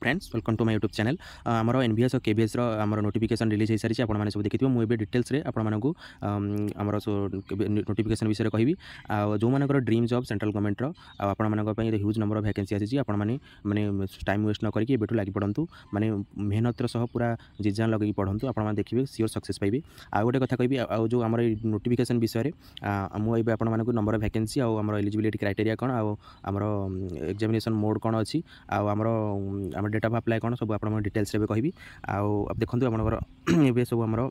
Friends welcome to my YouTube channel आमर NBS और KBS आमर नोटिफिकेशन रिलीज हो सारी आपने सब देखिए मुझे डिटेल्स आपको आमर नोटिफिकेशन विषय कहि जो मानक ड्रीम जॉब सेंट्रल गवर्नमेंट आपंप ह्यूज नंबर ऑफ वैकेंसी आसी आपने माने टाइम वेस्ट न करके एबेठू लगी पड़ू माने मेहनतर सह पूरा जिजान लगे पढ़ु आप देखिए सियोर सक्सेस पाइबे आ गोटे कथा कहि जो आम नोटिफिकेशन विषय मुझे आपको नंबर ऑफ वैकेंसी आम एलिजिबिलिटी क्राइटेरिया कौन आमर एग्जामिनेशन मोड कौन अच्छी आम डेट ऑफ अप्लाई कौन सब आप डिटेल्स कहि देखो आम सब आम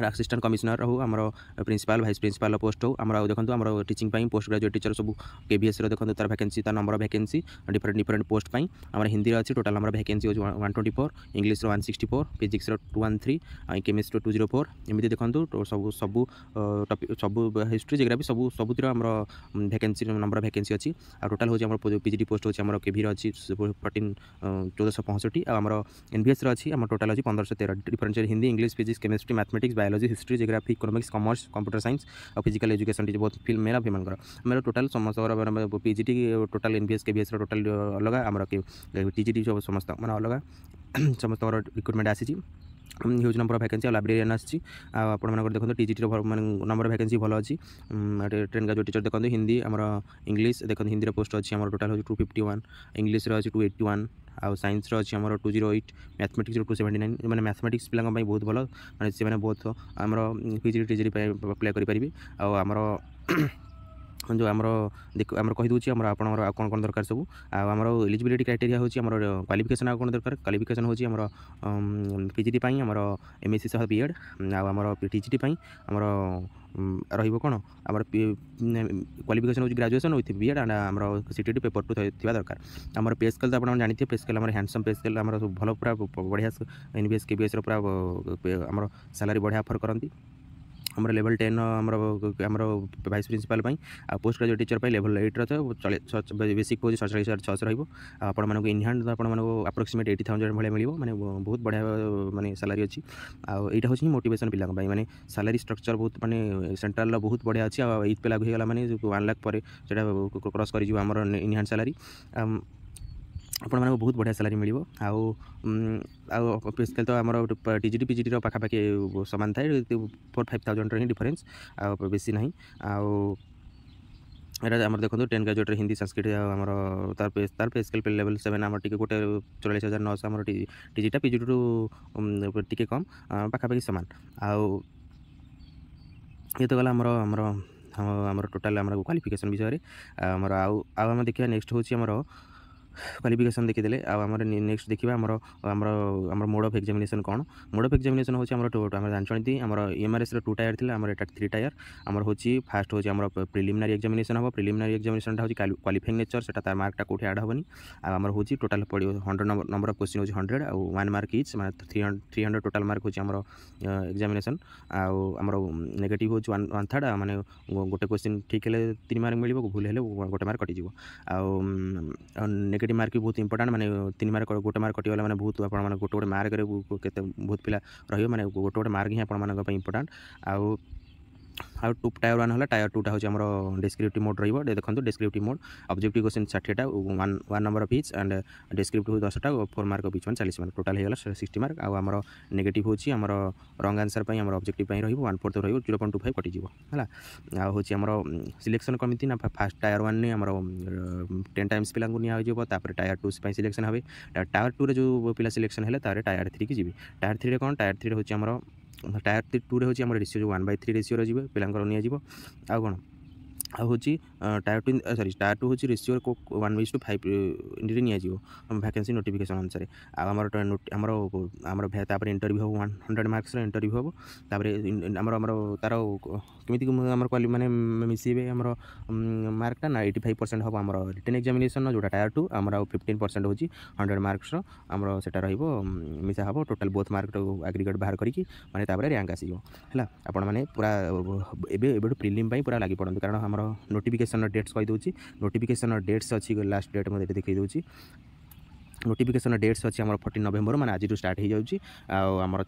असिस्टेंट कमिशनर हो आम प्रिंसिपल वाइस प्रिंसिपल पोस्ट हो आम देखो आम टीचिंग पोस्ट ग्रेजुएट टीचर सब केबीएस देखो तार वैकेंसी तार number of vacancy different different post आम हिंदी अच्छी टोटाल नंबर ऑफ वैकेंसी हो 124 इंग्लिश 164 फिजिक्स 213 केमिस्ट्री 204 एमती देखो सब सब सब हिस्ट्री जियोग्राफी सब सबुतिर आम वैकेंसी नंबर ऑफ वैकेंसी अच्छी टोटाल हो पीजीटी पोस्ट हो केवी अच्छी 1465 आम एनबीएस अच्छी आम टोटाल अच्छी 1513 different Hindi English physics chemistry mathematics biology history geography economics commerce computer science और फिजिकल एजुकेशन टीचर बहुत फिल्म मेरा भी मेरा टोटाल समस्त PGT total NBS KBS total अलग आम टीजीटी सब समस्त मैंने अलग समस्त रिक्रुटमेंट आसी huge number of vacancy librarian आसी आपको देखो टीजीटी नंबर ऑफ वैकेंसी भल अच्छी ट्रेन ग्रेजुएट टीचर देखो हिंदी आम इंग्लिश देखो हिंदी पोस्ट अच्छी आम टोटाल हो 251 इंग्लिश अच्छी 281 आउ साइंस अच्छी आम 208 मैथमेटिक्स 279 मैंने मैथमेटिक्स पिला बहुत भल मैंने से बहुत आम पीजीटी टीजीटी अप्लाई करेंगे आमर जो आमर देख आम कहीदे आम आप कौन कौन दरकार सब आमर एलिजिबिलिटी क्राइटेरिया होची आमर क्वालिफिकेशन कौन दरकार क्वालिफिकेशन होची आमर पीजीटी पाई आमर एमएससी सह बीएड आमर टीजीटी पाई आमर रहिबो कोन आमर क्वालिफिकेशन होची ग्रेजुएशन विथ बीएड एंड आमर सीटीटी पेपर 2 थिबा दरकार आमर पे स्केल तो आपन जानिथे पे स्केल आमर हैंडसम पे स्केल आमर भलो पूरा बढ़िया एनबीएस केबीएस रो पूरा आमर सैलरी बढ़िया ऑफर करंती आमर लेवल 10 आमर vice principal post graduate teacher level 8 basic हो 47,600 रही आपको इन हैंड आपको अप्रोक्सीमेट 80,000 भाई मिले मैंने बहुत बढ़िया माने सैलरी अच्छी आईटा हूँ मोटिवेशन पिला माने सैलरी स्ट्रक्चर बहुत माने सेंट्रल बहुत बढ़िया अच्छी एथ पे लागू होगा मैंने 1 लाख पर क्रॉस कर इन हैंड सैलरी आपण मानक बहुत बढ़िया सैलरी मिल स्केल तो आम टीजीटी पीजीटी पाखापाखि सामान थाए 4-5,000 ही डिफरेन्स बेसी ना आम देखो 10 ग्रेजुएट हिंदी संस्कृत आमर तार पे स्केल पे लेवल 7 आम टे गोटे 44,900 आम टीजीटा पीजीटी टी कम पाखापाखि सामान ये तो गला आमर टोटाल आम क्वालिफिकेशन विषय आमर आम देखा नेक्स्ट हूँ आमर क्वालिफिकेशन देखीदे आम नेक्स्ट देखा आमर मोड ऑफ एग्जामिनेशन कौन मोड ऑफ एग्जामिनेशन होची आम जानते आम एमआरएस 2 टायर थी आम एटा 3 टायर आमर होची फास्ट होची आमर प्रिलिमिनारी एग्जामिनेशन हम प्रिलिमिनारी एग्जामिनेशन होची क्वालिफाइंग नेचर सेटा तार मार्कटा कोठी ऐड होबनी आमर होची टोटाल पड़ो 100 नंबर ऑफ क्वेश्चन होची 100 और 1 मार्क इच माने 300 टोटाल मार्क होची आमर एग्जामिनेशन आमर नेगेटिव होची 1/3 माने गोटे क्वेश्चन ठीक हेले 3 मार्क मिलिबो भूल हेले गोटे मार्क कटि जिवो आ नेगेटिव मार्क भी बहुत इंपोर्टेंट माने 3 मार्क गोटे मार्क कटिगला माने बहुत आप गोटे गोटे मार्क केते बहुत पिला रहियो माने गोटे गोटे मार्क ही आप इंपोर्टेंट आउ टू टायर 1 है टायर 2 हूँ आम डिस्क्रिप्टिव मोड रही देखो डिस्क्रिप्टिव मोड ऑब्जेक्टिव क्वेश्चन 60टा 1 number of each and descriptive 10टा 4 mark of each 40 mark total होगा 60 मार्क आम नेगेटिव होची आम रंग आंसर आम ऑब्जेक्टिव रही 1/4 रही 0.25 कटिज है हूँ आम सिलेक्शन कमी ना फास्ट टायर 1 ने आम 10 टाइम्स पिला निपर टायर 2 सिलेक्शन हे टायर 2 जो पिला सिलेक्शन है टायर 3 की जी टायर 3 कौन टायर 3 हूँ आम टायर 2 हूँ आम रेसीो 1/3 रेसीो जी पिलांकर निजी आ कौन हूँ टायर 2 सरी टायर 2 हूँ रेसीो 1:5 निजी वैकेंसी नोटिफिकेशन अनुसार आमर इंटरव्यू हम 100 मार्क्स इंटरव्यू हम तार कमी आम माने मिसेबे आम मार्कटा ना 85% हम आम रिटन एग्जामिनेशन जोटा टायर 2 आम 15% हूँ 100 मार्क्स आमर से मिसा हम टोटाल बोथ मार्क एग्रीगेट बाहर करके माने रैंक आसो है आपण मैंने पूरा एबे प्रिलिम पूरा लगी पड़ते कारण आम नोटिफिकेशन डेट्स कहीदे नोटिफिकेशन डेट्स अच्छी लास्ट डेट मुझे देखी दूसरी नोटिफिकेशन डेट्स अच्छी आम 14 नवेम्बर मैंने आज स्टार्ट हो जाऊँगी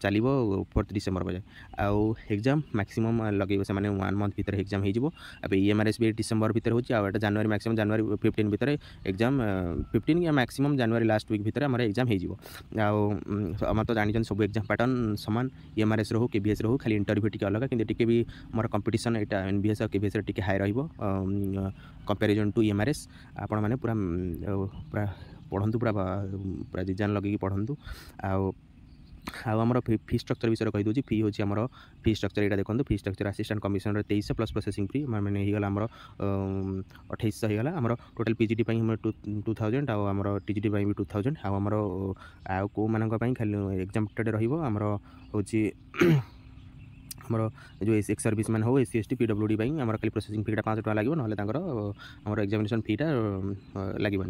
चलो 4 डिसेम्बर बजे आउ एग्जाम मैक्सिमम लगे से 1 मंथ भितर एग्जाम हो EMRS भी डिसेम्बर भितर होता जनवरी मैक्सिमम जनवरी 15 भितर एग्जाम 15 या मैक्सिमम जनवरी लास्ट वीक भितर आम एग्जाम हो तो जानी सब एग्जाम पैटर्न सामान EMRS रो KVS रो खाली इंटरव्यू टी अलग कि भी मोर कंपिटिशन यहाँ NVS और KVS टी हाई रंपेरिजन टू EMRS आपण मैंने पूरा पूरा पढ़ु पूरा पूरा जिजान लगे पढ़ु आमर फी स्ट्रक्चर विषय कहीदे फी हूँ आम फी स्ट्रक्चर यहाँ देखो fee structure assistant commissioner 2300 plus processing fee मैंने होगा आम 2800 होगा आम टोटाल PGT 2000 आम TGT भी 2000 आमर आउ मानी खाली एग्जाम रमर हूँ आमर जो एक्स सर्विस मैन हो SC ST PWD आमर खाली प्रोसेसिंग फीटा 500 टका लगे ना आमर एग्जामिनेशन फीटा लगे हूँ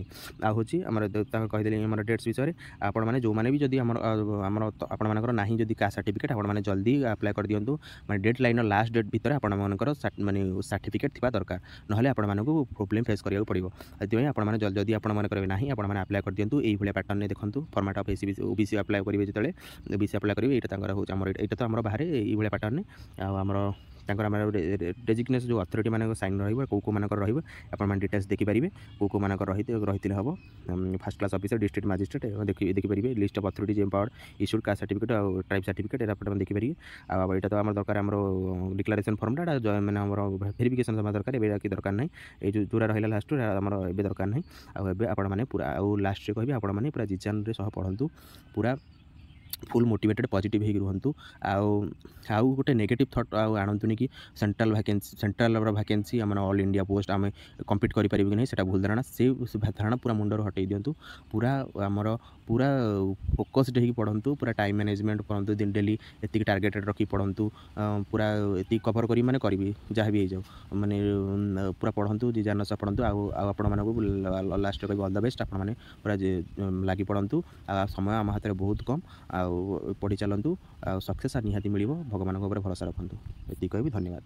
आमर कहीदेली आम डेट्स विषय आपण मैंने जो मैंने भी जब आमर आपर ना जदि कास्ट सर्टिफिकेट आपने जल्दी अप्लाई कर दिंतु मैं डेट लाइन लास्ट डेट भितर आपर मानने सर्टिफिकेट थी दरकार ना आपको प्रोब्लेम फेस करा पड़ो से आपने जल्दी आपने ना आपने अप्लाई कर दिंतु ये पैटर्न देखो फॉर्मेट ऑफ OBC अप्लाई करेंगे जो OBC अप्लाई करेंगे यहाँ यहाँ तो आम बाहर ये पैटर्न आमर डेजिग्नेस जो अथॉरिटी मान साइन रहा मानक रहा डिटेल्स देखिपारे कौ मानक रही हम first class officer district magistrate देखिपारे लिस्ट ऑफ अथॉरिटी जो एम्पावर्ड इश्यूड कास्ट सर्टिफिकेट और ट्राइब सर्टिफिकेट यहाँ देखिपारे यहाँ तो आम दरकार आम डिक्लारेशन फॉर्मटा मैंने आम वेरिफिकेशन दरकार ए दरकार ना ये जो रहा लास्ट आम ए दरकार ना आपने पूरा आउ लास्ट कहि आपने पूरा जिजान पढ़ु पूरा फुल मोटिवेटेड पॉजिटिव हो रुहतु आउ गोटे नेगेटिव थॉट आणतुनि कि सेंट्रल वैकेंसी आम ऑल इंडिया पोस्ट आम कम्पीट करें कि नहीं सेटा भूल धारणा से धारणा पूरा मुंडर हटई दिंतु पूरा आमर पूरा फोकस्ड हो पढ़ु पूरा टाइम मैनेजमेंट पढ़ु दिन डेली ये टार्गेटेड रखी पढ़ु पूरा ये कभर करी माने करी जहाँ भी हो माने पूरा पढ़ु जी जान पढ़ु आपण मानक लास्ट कह ऑल द बेस्ट आपण मैंने पूरा लगी पढ़ु समय आम हाथ में बहुत कम पढ़ी चलतु सक्सेस निहाती मिल भगवान भरोसा रखु ये कहबी धन्यवाद।